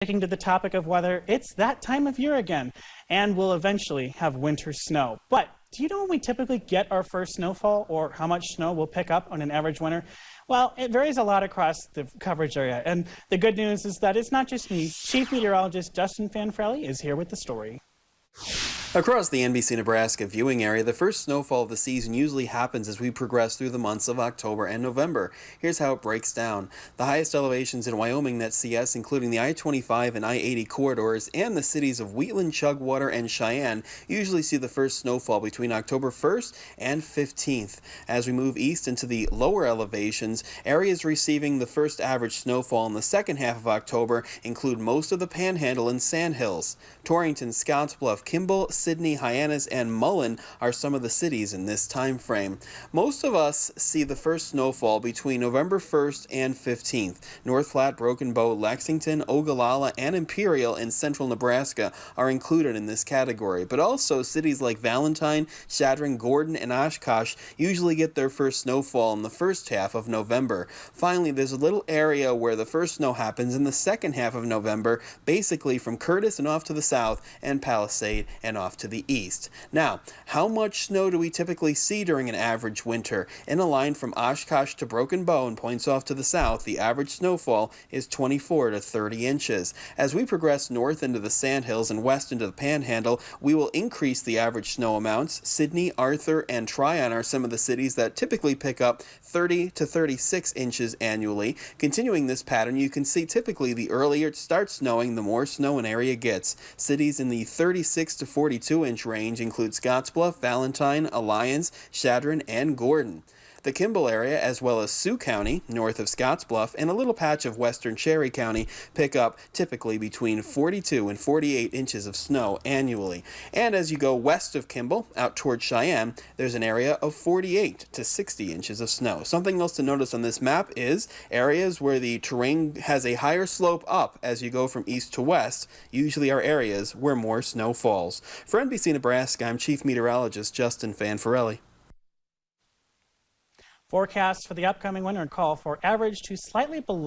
Sticking to the topic of weather, it's that time of year again, and we'll eventually have winter snow. But do you know when we typically get our first snowfall, or how much snow we'll pick up on an average winter? Well, it varies a lot across the coverage area, and the good news is that it's not just me. Chief Meteorologist Justin Fanfarelli is here with the story. Across the NBC Nebraska viewing area, the first snowfall of the season usually happens as we progress through the months of October and November. Here's how it breaks down. The highest elevations in Wyoming that see us, including the I-25 and I-80 corridors and the cities of Wheatland, Chugwater, and Cheyenne, usually see the first snowfall between October 1st and 15th. As we move east into the lower elevations, areas receiving the first average snowfall in the second half of October include most of the Panhandle and Sandhills. Torrington, Scottsbluff, Kimball, Sidney, Hyannis, and Mullen are some of the cities in this time frame. Most of us see the first snowfall between November 1st and 15th. North Platte, Broken Bow, Lexington, Ogallala, and Imperial in central Nebraska are included in this category, but also cities like Valentine, Chadron, Gordon, and Oshkosh usually get their first snowfall in the first half of November. Finally, there's a little area where the first snow happens in the second half of November, basically from Curtis and off to the south, and Palisade and off to the east. Now, how much snow do we typically see during an average winter? In a line from Oshkosh to Broken Bow and points off to the south, the average snowfall is 24 to 30 inches. As we progress north into the Sandhills and west into the Panhandle, we will increase the average snow amounts. Sydney, Arthur, and Tryon are some of the cities that typically pick up 30 to 36 inches annually. Continuing this pattern, you can see typically the earlier it starts snowing, the more snow an area gets. Cities in the 36 to 42-inch range include Scottsbluff, Valentine, Alliance, Chadron, and Gordon. The Kimball area, as well as Sioux County, north of Scottsbluff, and a little patch of western Cherry County pick up typically between 42 and 48 inches of snow annually. And as you go west of Kimball, out toward Cheyenne, there's an area of 48 to 60 inches of snow. Something else to notice on this map is areas where the terrain has a higher slope up as you go from east to west usually are areas where more snow falls. For NBC Nebraska, I'm Chief Meteorologist Justin Fanfarelli. Forecasts for the upcoming winter call for average to slightly below